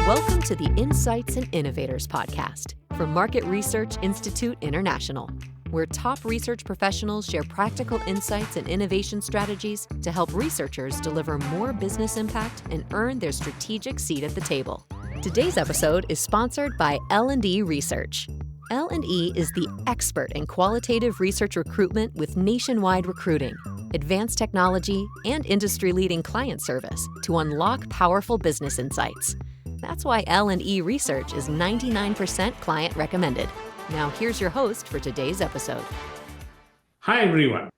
Welcome to the Insights and Innovators podcast from Market Research Institute International, where top research professionals share practical insights and innovation strategies to help researchers deliver more business impact and earn their strategic seat at the table. Today's episode is sponsored by L&E Research. L&E is the expert in qualitative research recruitment with nationwide recruiting, advanced technology, and industry-leading client service to unlock powerful business insights. That's why L&E Research is 99% client recommended. Now here's your host for today's episode. Hi everyone.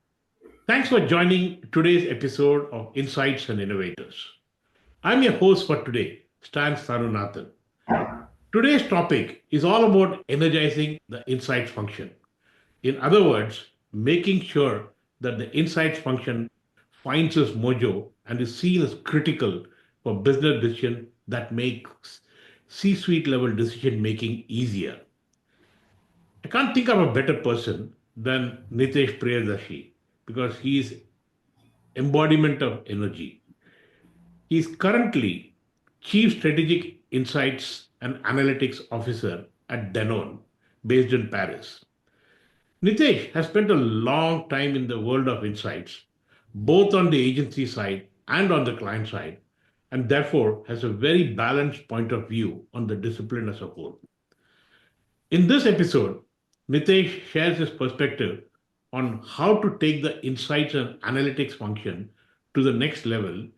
Thanks for joining today's episode of Insights and Innovators. I'm your host for today, Stan Sarunathan. Today's topic is all about energizing the insights function. In other words, making sure that the insights function finds its mojo and is seen as critical for business decision that makes C-suite level decision making easier. I can't think of a better person than Nitesh Priyadarshi because he's embodiment of energy. He's currently Chief Strategic Insights and Analytics Officer at Danone, based in Paris. Nitesh has spent a long time in the world of insights, both on the agency side and on the client side, and therefore has a very balanced point of view on the discipline as a whole. In this episode, Nitesh shares his perspective on how to take the insights and analytics function to the next level,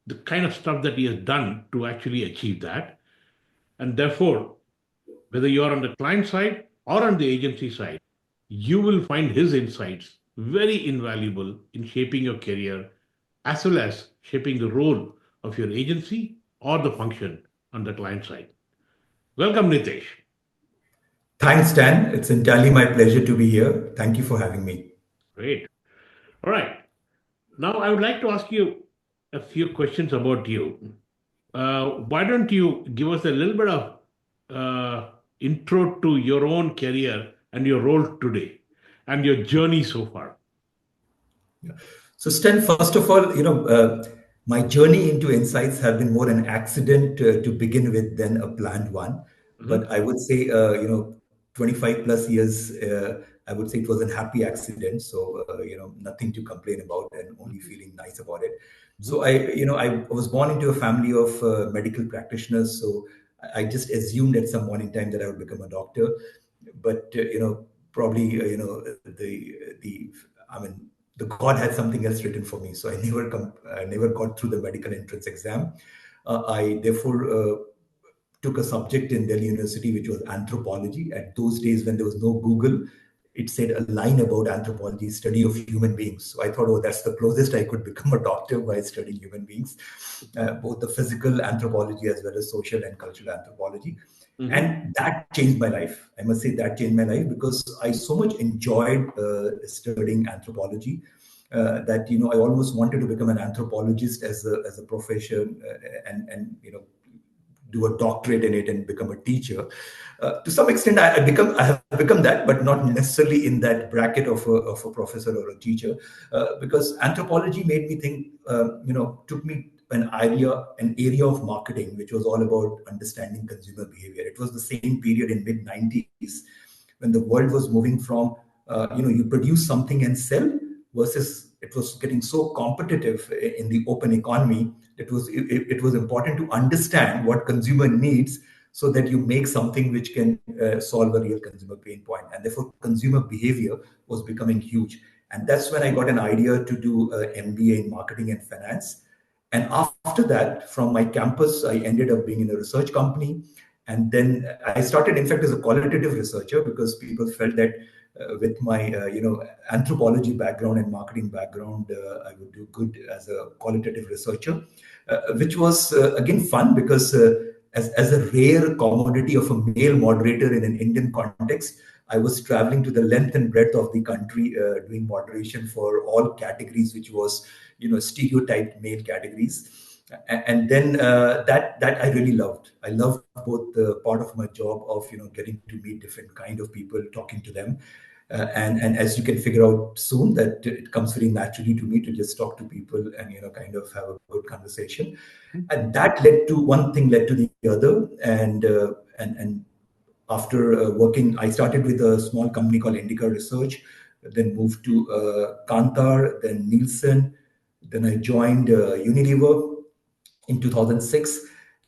the kind of stuff that he has done to actually achieve that. And therefore, whether you're on the client side or on the agency side, you will find his insights very invaluable in shaping your career as well as shaping the role of your agency or the function on the client side. Welcome, Nitesh. Thanks, Dan. It's entirely my pleasure to be here. Thank you for having me. Great. All right. Now, I would like to ask you a few questions about you. Why don't you give us a little bit of intro to your own career and your role today and your journey so far? Yeah. So, Stan, first of all, my journey into insights have been more an accident to begin with than a planned one. Mhm. But I would say, 25 plus years, I would say it was a happy accident. So, nothing to complain about and only feeling nice about it. So I was born into a family of medical practitioners. So I just assumed at some point in time that I would become a doctor. But, probably, I mean, the God had something else written for me. So I never got through the medical entrance exam. I therefore took a subject in Delhi University, which was anthropology. At those days, when there was no Google, it said a line about anthropology, study of human beings. So I thought, oh, that's the closest I could become a doctor by studying human beings, both the physical anthropology as well as social and cultural anthropology. Mhm. And that changed my life. I must say that changed my life because I so much enjoyed studying anthropology that I almost wanted to become an anthropologist as a profession and do a doctorate in it and become a teacher. To some extent, I have become that, but not necessarily in that bracket of a professor or a teacher, because anthropology made me think. Took me an area of marketing, which was all about understanding consumer behavior. It was the same period in mid 90s when the world was moving from you produce something and sell versus it was getting so competitive in the open economy. It was important to understand what consumer needs so that you make something which can solve a real consumer pain point, and therefore consumer behavior was becoming huge. And that's when I got an idea to do an MBA in marketing and finance. And after that, from my campus, I ended up being in a research company. And then I started, in fact, as a qualitative researcher because people felt that with my, anthropology background and marketing background, I would do good as a qualitative researcher, which was, again, fun because as a rare commodity of a male moderator in an Indian context, I was traveling to the length and breadth of the country doing moderation for all categories, which was, stereotyped male categories. And then that I really loved. I loved both the part of my job of getting to meet different kind of people, talking to them, And as you can figure out soon, that it comes very naturally to me to just talk to people and kind of have a good conversation. And that led to one thing led to the other, and after working, I started with a small company called Indica Research, then moved to Kantar, then Nielsen, then I joined Unilever in 2006.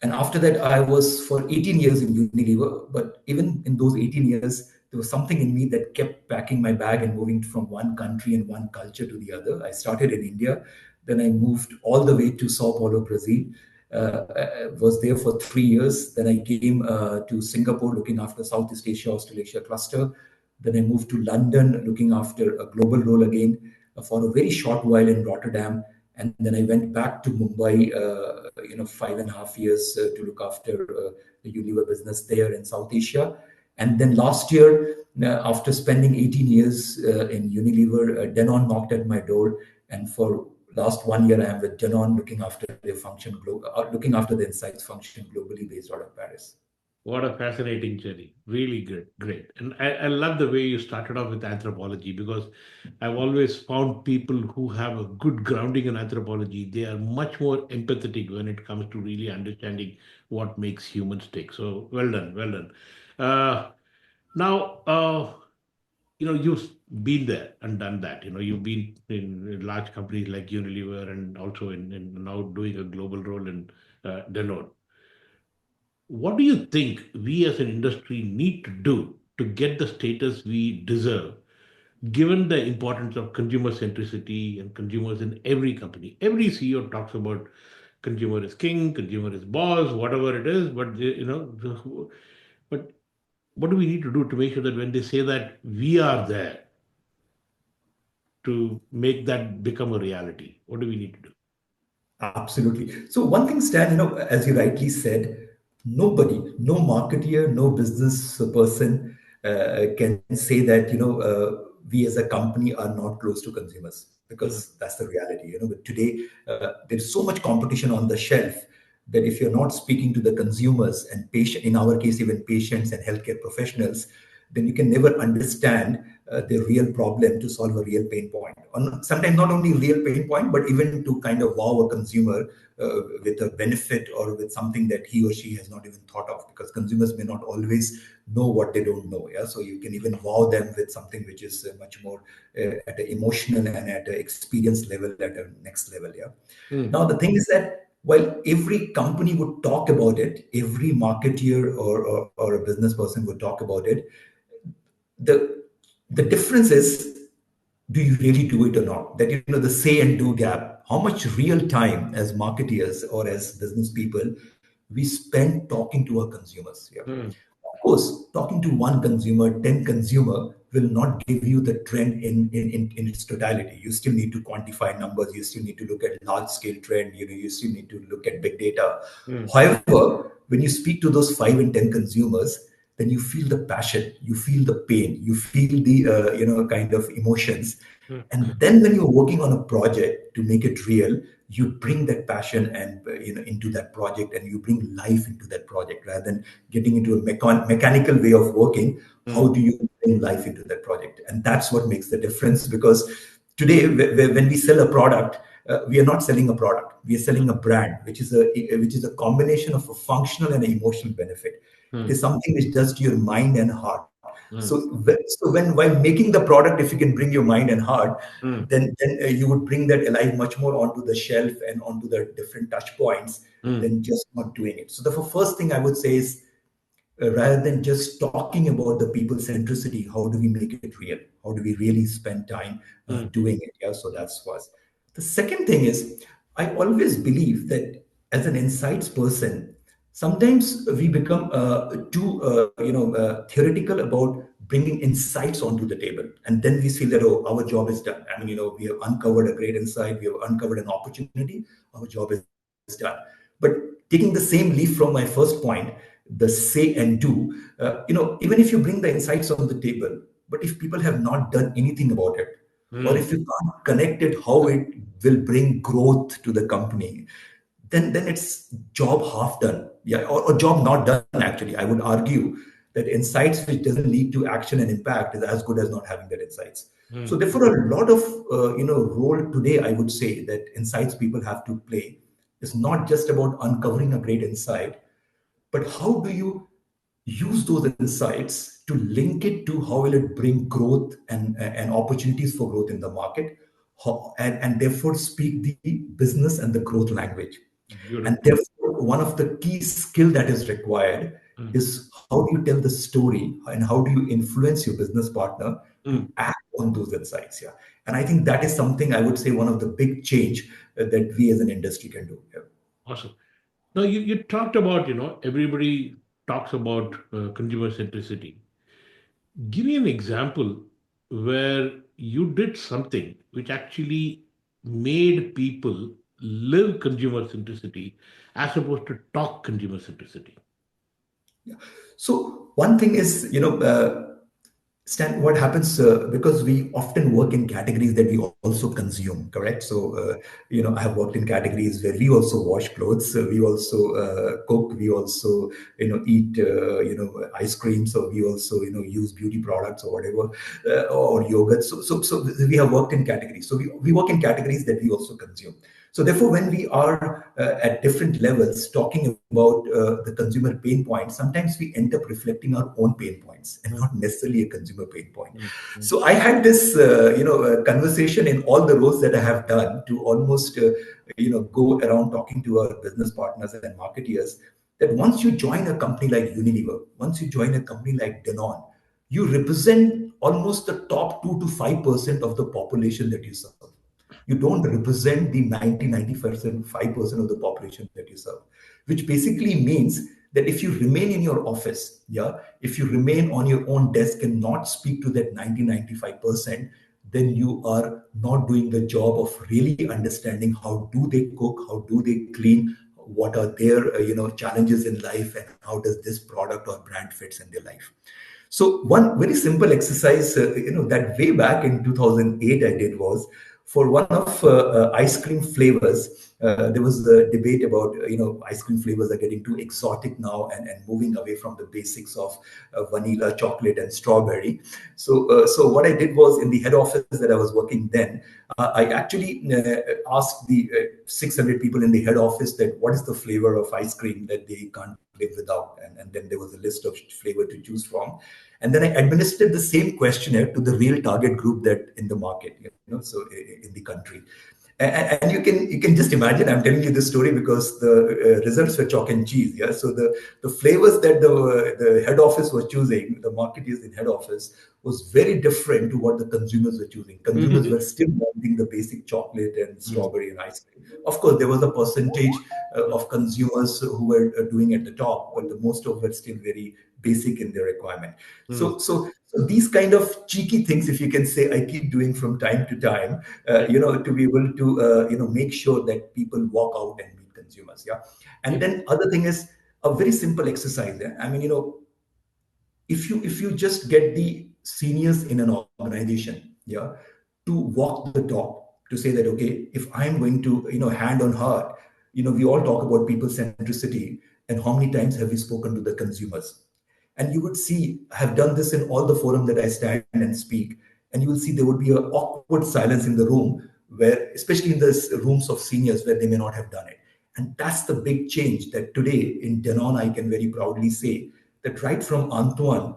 And after that, I was for 18 years in Unilever. But even in those 18 years, there was something in me that kept packing my bag and moving from one country and one culture to the other. I started in India, then I moved all the way to Sao Paulo, Brazil. I was there for 3 years. Then I came to Singapore, looking after Southeast Asia, Australasia cluster. Then I moved to London, looking after a global role again for a very short while in Rotterdam. And then I went back to Mumbai, 5.5 years to look after the Unilever business there in South Asia. And then last year, after spending 18 years in Unilever, Danone knocked at my door, and for last 1 year, I am with Danone, looking after the insights function globally based out of Paris. What a fascinating journey. Really good, great. And I love the way you started off with anthropology because I've always found people who have a good grounding in anthropology, they are much more empathetic when it comes to really understanding what makes humans tick. So well done, well done. Uh, now, you've been there and done that. You've been in large companies like Unilever and also in now doing a global role in Danone. What do you think we as an industry need to do to get the status we deserve, given the importance of consumer centricity and consumers in every company? Every CEO talks about consumer is king, consumer is boss, whatever it is. But what do we need to do to make sure that when they say that we are there to make that become a reality? What do we need to do? Absolutely. So one thing, Stan, as you rightly said, nobody, no marketeer, no business person can say that, we as a company are not close to consumers, Mm, because that's the reality. But today, there's so much competition on the shelf that if you're not speaking to the consumers and patient, in our case, even patients and healthcare professionals, then you can never understand the real problem to solve a real pain point. Sometimes not only real pain point, but even to kind of wow a consumer with a benefit or with something that he or she has not even thought of, because consumers may not always know what they don't know. Yeah, so you can even wow them with something which is much more at an emotional and at an experience level, at a next level. Yeah. mm, Now the thing is that while every company would talk about it, every marketeer or a business person would talk about it, the the difference is, do you really do it or not? That, the say and do gap, how much real time as marketeers or as business people we spend talking to our consumers. Yeah. mm, Of course, talking to one consumer, 10 consumer will not give you the trend in its totality. You still need to quantify numbers. You still need to look at large scale trend. You still need to look at big data. mm, However, when you speak to those 5 and 10 consumers, then you feel the passion, you feel the pain, you feel the kind of emotions. mm, And then when you're working on a project to make it real, you bring that passion and into that project, and you bring life into that project rather than getting into a mechanical way of working. How mm, do you bring life into that project? And that's what makes the difference, because today when we sell a product, we are not selling a product, we are selling a brand, which is a combination of a functional and an emotional benefit. It mm, is something which does to your mind and heart. mm, So while making the product, if you can bring your mind and heart, mm, then you would bring that alive much more onto the shelf and onto the different touch points mm, than just not doing it. So the first thing I would say is, rather than just talking about the people centricity, how do we make it real? How do we really spend time mm, doing it? Yeah, so that's first. The second thing is, I always believe that as an insights person, sometimes we become too theoretical about bringing insights onto the table, and then we feel that, oh, our job is done. I mean, we have uncovered a great insight, we have uncovered an opportunity, our job is done. But taking the same leaf from my first point, the say and do, even if you bring the insights on the table, but if people have not done anything about it, or mm. if you can't connect it how it will bring growth to the company, then it's job half done. Yeah, or job not done, actually, I would argue. that insights which doesn't lead to action and impact is as good as not having that insights. So Mm. therefore, a lot of role today, I would say, that insights people have to play is not just about uncovering a great insight, but how do you use those insights to link it to how will it bring growth and opportunities for growth in the market, and therefore speak the business and the growth language. And Beautiful. therefore, one of the key skill that is required Mm. is how do you tell the story and how do you influence your business partner Mm. to act on those insights. Yeah, and I think that is something I would say one of the big change that we as an industry can do. Yeah. Awesome. Now, you talked about, everybody talks about consumer centricity. Give me an example where you did something which actually made people live consumer centricity as opposed to talk consumer centricity. So one thing is, Stan, what happens because we often work in categories that we also consume, correct? So, I have worked in categories where we also wash clothes, we also cook, we also, eat, ice cream, so we also, use beauty products or whatever, or yogurt. So we have worked in categories. So we work in categories that we also consume. So therefore, when we are at different levels talking about the consumer pain points, sometimes we end up reflecting our own pain points and Mm. not necessarily a consumer pain point. Mm. Mm. So I had this, conversation in all the roles that I have done to almost, go around talking to our business partners and marketeers that once you join a company like Unilever, once you join a company like Danone, you represent almost the top 2 to 5% of the population that you serve. You don't represent the 90-95% 5% of the population that you serve, which basically means that if you remain in your office, yeah, if you remain on your own desk and not speak to that 90-95%, then you are not doing the job of really understanding how do they cook, how do they clean, what are their challenges in life, and how does this product or brand fits in their life. So one very simple exercise, that way back in 2008 I did was for one of ice cream flavors. There was a debate about ice cream flavors are getting too exotic now and moving away from the basics of vanilla, chocolate, and strawberry. So what I did was in the head office that I was working then, I actually asked the 600 people in the head office that what is the flavor of ice cream that they can't live without, and then there was a list of flavor to choose from, and then I administered the same questionnaire to the real target group that in the market, so in the country. And you can just imagine. I'm telling you this story because the results were chalk and cheese. Yeah, so the flavors that the head office was choosing, the marketeers in head office, was very different to what the consumers were choosing. Consumers Mhm. were still wanting the basic chocolate and Mm. strawberry and ice cream. Of course, there was a percentage of consumers who were doing at the top, but the most of were still very basic in their requirement. Mm. So these kind of cheeky things, if you can say, I keep doing from time to time, Yeah. to be able to, make sure that people walk out and meet consumers. Yeah. And Yeah. then other thing is a very simple exercise. Yeah? I mean, if you just get the seniors in an organization, yeah, to walk the talk, to say that okay, if I'm going to, hand on heart, we all talk about people centricity, and how many times have we spoken to the consumers? And you would see, I have done this in all the forum that I stand and speak, and you will see there would be an awkward silence in the room, where especially in the rooms of seniors where they may not have done it. And that's the big change that today in Danone I can very proudly say that right from Antoine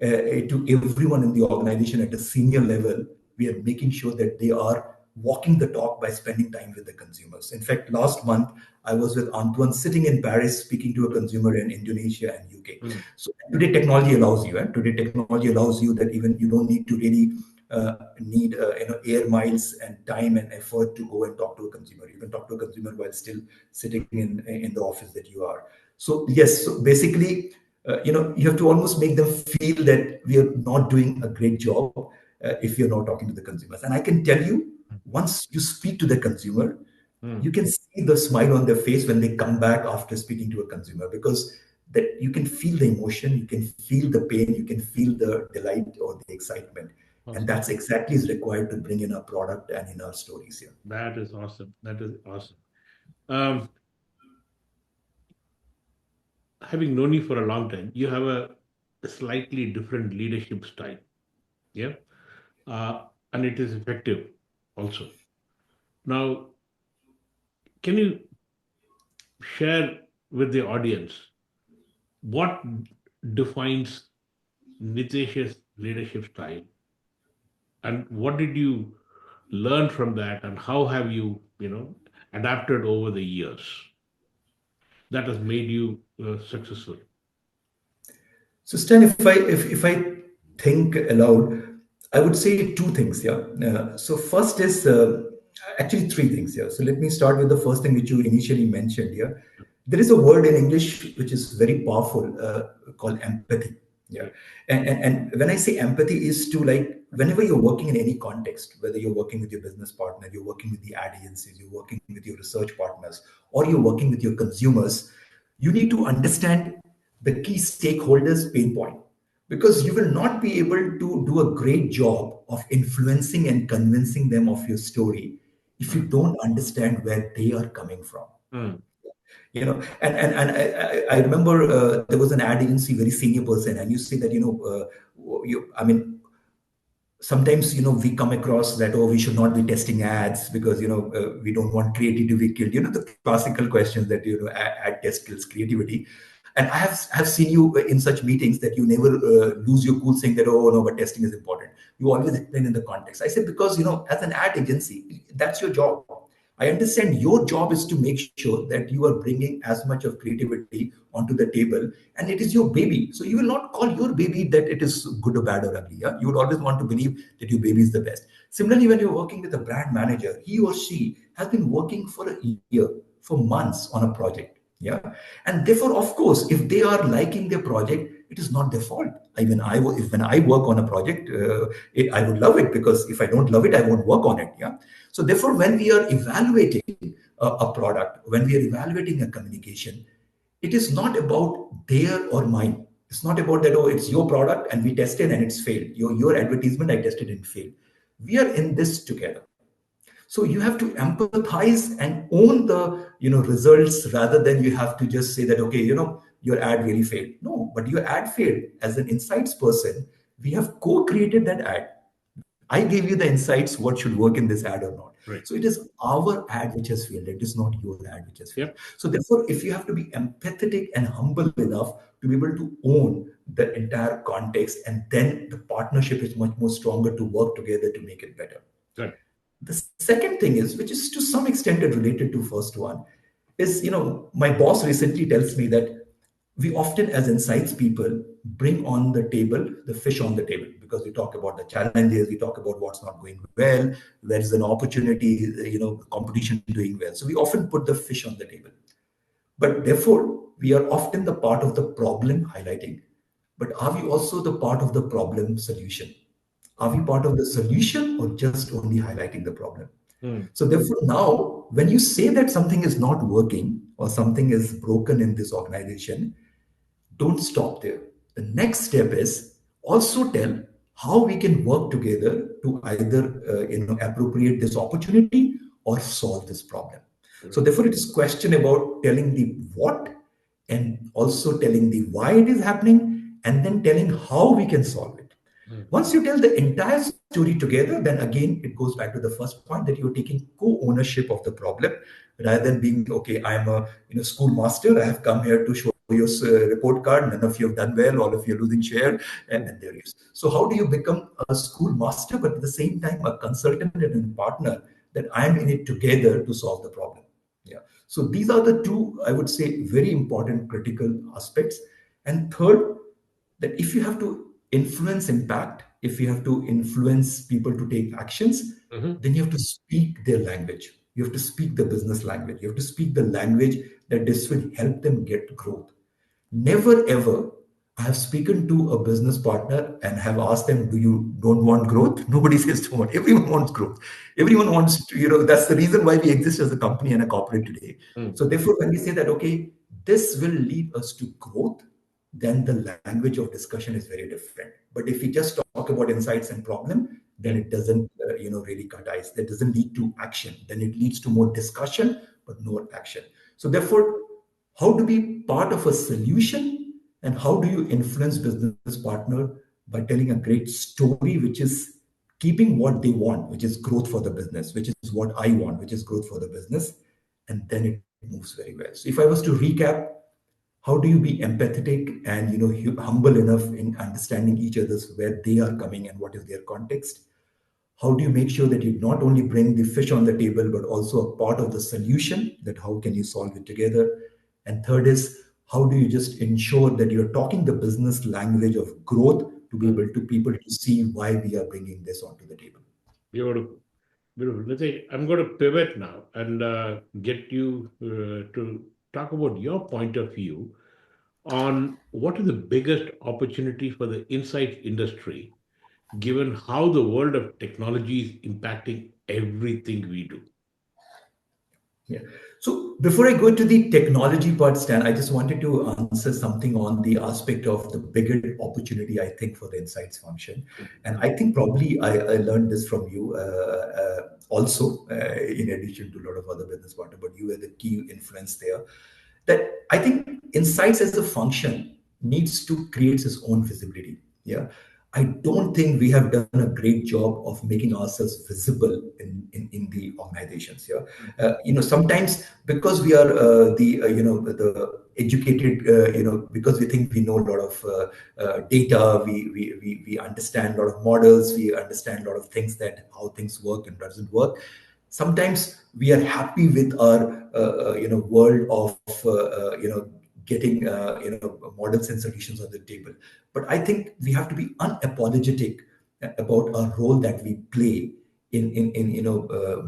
to everyone in the organization at a senior level, we are making sure that they are walking the talk by spending time with the consumers. In fact, last month, I was with Antoine sitting in Paris speaking to a consumer in Indonesia and UK. Mm. So today technology allows you, today technology allows you that even you don't need to really need air miles and time and effort to go and talk to a consumer. You can talk to a consumer while still sitting in the office that you are. So yes, so basically, you have to almost make them feel that we are not doing a great job if you're not talking to the consumers. And I can tell you, once you speak to the consumer, Mm. you can see the smile on their face when they come back after speaking to a consumer, because that you can feel the emotion, you can feel the pain, you can feel the delight or the excitement. And Awesome. that's exactly is required to bring in our product and in our stories here. That is awesome. That is awesome. Um, Having known you for a long time, you have a a slightly different leadership style. Yeah. And it is effective also. Now, can you share with the audience what defines Nitesh's leadership style, and what did you learn from that, and how have you, adapted over the years that has made you successful? So Stan, if I think aloud, I would say two things. Yeah. So first is actually three things here. So let me start with the first thing which you initially mentioned here. There is a word in English which is very powerful called empathy. Yeah. Yeah. And when I say empathy is to, like, whenever you're working in any context, whether you're working with your business partner, you're working with the ad agencies, you're working with your research partners, or you're working with your consumers, you need to understand the key stakeholders pain point, because you will not be able to do a great job of influencing and convincing them of your story if you Mm. don't understand where they are coming from. Mm. And I remember there was an ad agency, very senior person, and you say that, I mean, sometimes, we come across that, oh, we should not be testing ads because, we don't want creativity to be killed, the classical questions that, ad test kills creativity. And I have seen you in such meetings that you never lose your cool saying that, oh no, but testing is important. You always explain in the context. I said, because, as an ad agency, that's your job. I understand your job is to make sure that you are bringing as much of creativity onto the table, and it is your baby. So you will not call your baby that it is good or bad or ugly. Yeah? You would always want to believe that your baby is the best. Similarly, when you're working with a brand manager, he or she has been working for a year, for months on a project. Yeah. And therefore, of course, if they are liking their project, it is not their fault. If when I work on a project, I would love it, because if I don't love it, I won't work on it. Yeah. So therefore, when we are evaluating a product, when we are evaluating a communication, it is not about their or mine. It's not about that, oh, it's your product and we tested and it's failed. Your advertisement, I tested and failed. We are in this together. So you have to empathize and own the results, rather than you have to just say that, okay, your ad really failed. No, but your ad failed. As an insights person, we have co-created that ad. I gave you the insights what should work in this ad or not. Right. So it is our ad which has failed. It is not your ad which has failed. Yep. So therefore, if you have to be empathetic and humble enough to be able to own the entire context, and then the partnership is much more stronger to work together to make it better. Good. The second thing is, which is to some extent related to first one, is, my boss recently tells me that we often, as insights people, bring on the table the fish on the table, because we talk about the challenges, we talk about what's not going well, where is an opportunity, competition doing well. So we often put the fish on the table, but therefore we are often the part of the problem highlighting. But are we also the part of the problem solution? Are we part of the solution, or just only highlighting the problem? Mm. So therefore, now when you say that something is not working or something is broken in this organization, don't stop there. The next step is also tell how we can work together to either appropriate this opportunity or solve this problem. So Right. therefore, it is question about telling the what, and also telling the why it is happening, and then telling how we can solve it. Mm. Once you tell the entire story together, then again it goes back to the first point, that you're taking co-ownership of the problem, rather than being, okay, I'm a schoolmaster, I have come here to show you a report card, none of you have done well, all of you are losing share, and there is. So how do you become a schoolmaster, but at the same time a consultant and a partner, that I'm in it together to solve the problem? Yeah. So these are the two, I would say, very important critical aspects. And third, that if you have to influence impact, if you have to influence people to take actions, Mhm. then you have to speak their language. You have to speak the business language. You have to speak the language that this will help them get growth. Never ever I have spoken to a business partner and have asked them, do you don't want growth? Nobody says don't want. Everyone wants growth. Everyone wants to, that's the reason why we exist as a company and a corporate today. Mm. So therefore, when we say that, okay, this will lead us to growth, then the language of discussion is very different. But if we just talk about insights and problem, then Yeah. it doesn't, really cut ice. That doesn't lead to action. Then it leads to more discussion, but no action. So therefore, how to be part of a solution And how do you influence business partner? By telling a great story, which is keeping what they want, which is growth for the business, which is what I want, which is growth for the business. And then it moves very well. So if I was to recap, how do you be empathetic and humble enough in understanding each other's where they are coming and what is their context? How do you make sure that you not only bring the fish on the table but also a part of the solution, that how can you solve it together? And third is, how do you just ensure that you're talking the business language of growth to be able to people to see why we are bringing this onto the table? Beautiful. Beautiful. Nitesh, I'm going to pivot now and get you to talk about your point of view on what is the biggest opportunity for the insights industry, given how the world of technology is impacting everything we do. Yeah. So before I go to the technology part, Stan, I just wanted to answer something on the aspect of the bigger opportunity, I think, for the insights function. And I think probably I learned this from you also, in addition to a lot of other business partners, but you were the key influence there. That I think insights as a function needs to create its own visibility. Yeah. I don't think we have done a great job of making ourselves visible in the organizations. Yeah, sometimes because we are the educated, because we think we know a lot of data, we understand a lot of models, we understand a lot of things, that how things work and doesn't work. Sometimes we are happy with our world of getting models and solutions on the table. But I think we have to be unapologetic about our role that we play in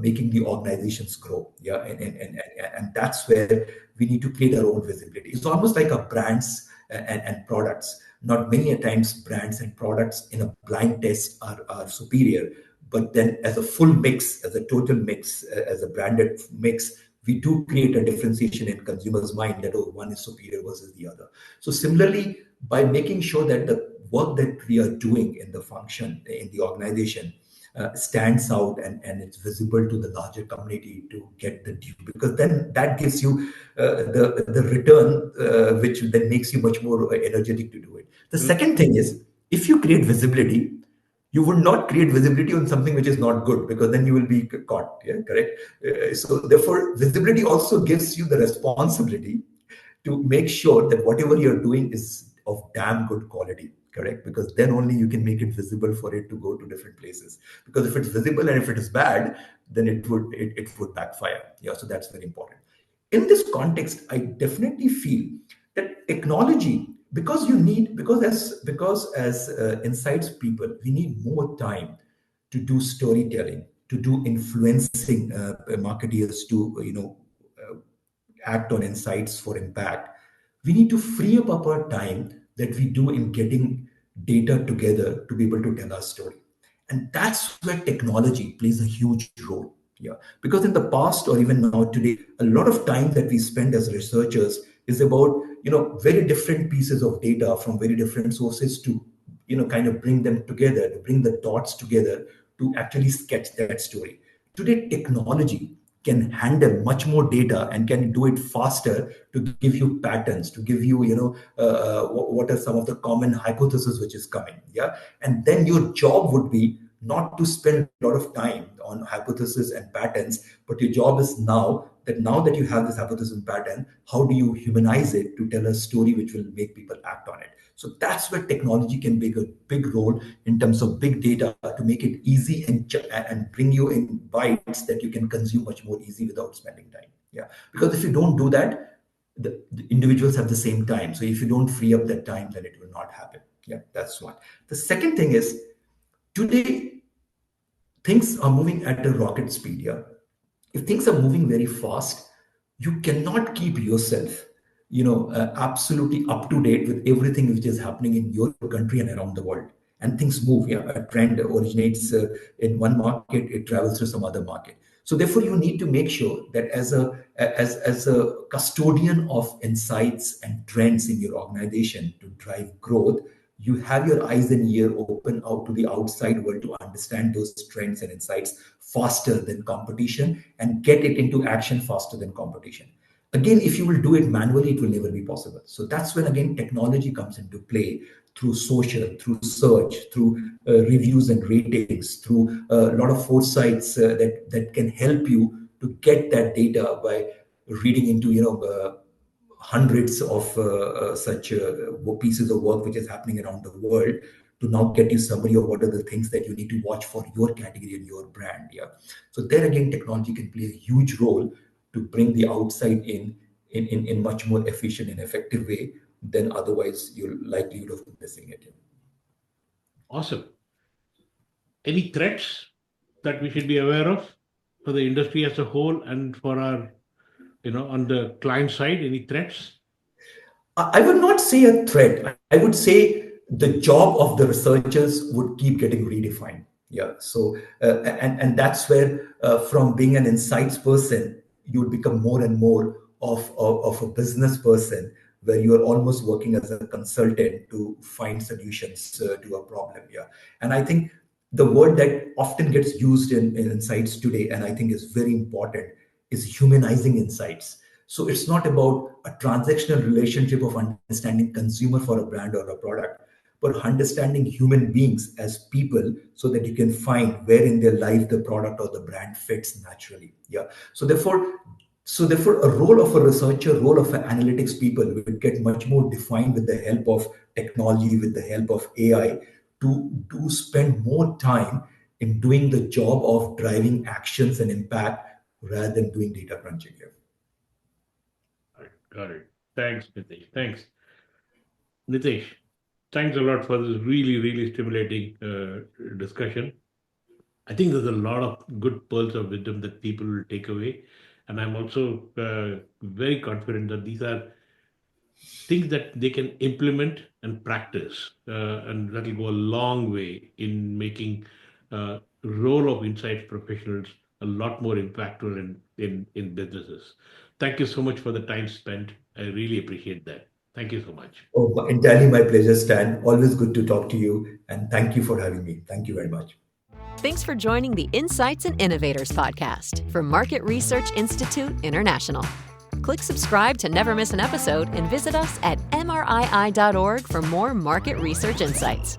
making the organizations grow. Yeah, and that's where we need to create our own visibility. It's almost like a brands and products. Not many a times brands and products in a blind test are superior, but then as a full mix, as a total mix, as a branded mix, we do create a differentiation in consumers' mind that, oh, one is superior versus the other. So similarly, by making sure that the work that we are doing in the function, in the organization, stands out and it's visible to the larger community to get the due, because then that gives you the return, which then makes you much more energetic to do it. The second thing is, if you create visibility, you would not create visibility on something which is not good, because then you will be caught. Yeah, correct. So therefore, visibility also gives you the responsibility to make sure that whatever you're doing is of damn good quality. Correct, because then only you can make it visible for it to go to different places. Because if it's visible and if it is bad, then it would backfire. Yeah, so that's very important. In this context, I definitely feel that technology, because as insights people, we need more time to do storytelling, to do influencing marketeers to act on insights for impact. We need to free up our time that we do in getting data together to be able to tell our story. And that's where technology plays a huge role. Yeah. Because in the past or even now today, a lot of time that we spend as researchers is about, very different pieces of data from very different sources to, kind of bring them together, to bring the dots together to actually sketch that story. Today, technology can handle much more data and can do it faster to give you patterns, to give you, what are some of the common hypotheses which is coming. Yeah. And then your job would be not to spend a lot of time on hypothesis and patterns, but your job is now that you have this hypothesis and pattern, how do you humanize it to tell a story which will make people act on it? So that's where technology can play a big role in terms of big data to make it easy and bring you in bites that you can consume much more easy without spending time. Yeah, because if you don't do that, the individuals have the same time. So if you don't free up that time, then it will not happen. Yeah, that's one. The second thing is, today things are moving at a rocket speed. Yeah, if things are moving very fast, you cannot keep yourself absolutely up to date with everything which is happening in your country and around the world. And things move. Yeah, a trend originates in one market, it travels to some other market. So therefore you need to make sure that as a custodian of insights and trends in your organization to drive growth, you have your eyes and ear open out to the outside world to understand those trends and insights faster than competition and get it into action faster than competition. Again, if you will do it manually, it will never be possible. So that's when again technology comes into play, through social, through search, through reviews and ratings, through a lot of foresights that can help you to get that data by reading into hundreds of such pieces of work which is happening around the world, to now get you summary of what are the things that you need to watch for your category and your brand. Yeah. So there again, technology can play a huge role to bring the outside in much more efficient and effective way than otherwise you're likelihood of missing it. Awesome. Any threats that we should be aware of for the industry as a whole and for our, on the client side, any threats? I would not say a threat. I would say the job of the researchers would keep getting redefined. Yeah. So and that's where from being an insights person, you would become more and more of a business person, where you are almost working as a consultant to find solutions to a problem. Yeah. And I think the word that often gets used in insights today, and I think is very important, is humanizing insights. So it's not about a transactional relationship of understanding consumer for a brand or a product, but understanding human beings as people, so that you can find where in their life the product or the brand fits naturally. Yeah. So therefore, a role of a researcher, role of an analytics people will get much more defined with the help of technology, with the help of AI, to spend more time in doing the job of driving actions and impact rather than doing data crunching here. All right, got it. Thanks, Nitesh. Thanks. Nitesh, thanks a lot for this really, really stimulating discussion. I think there's a lot of good pearls of wisdom that people will take away. And I'm also very confident that these are things that they can implement and practice. And that will go a long way in making role of insights professionals a lot more impactful in businesses. Thank you so much for the time spent. I really appreciate that. Thank you so much. Oh, entirely my pleasure, Stan. Always good to talk to you. And thank you for having me. Thank you very much. Thanks for joining the Insights and Innovators podcast from Market Research Institute International. Click subscribe to never miss an episode and visit us at mrii.org for more market research insights.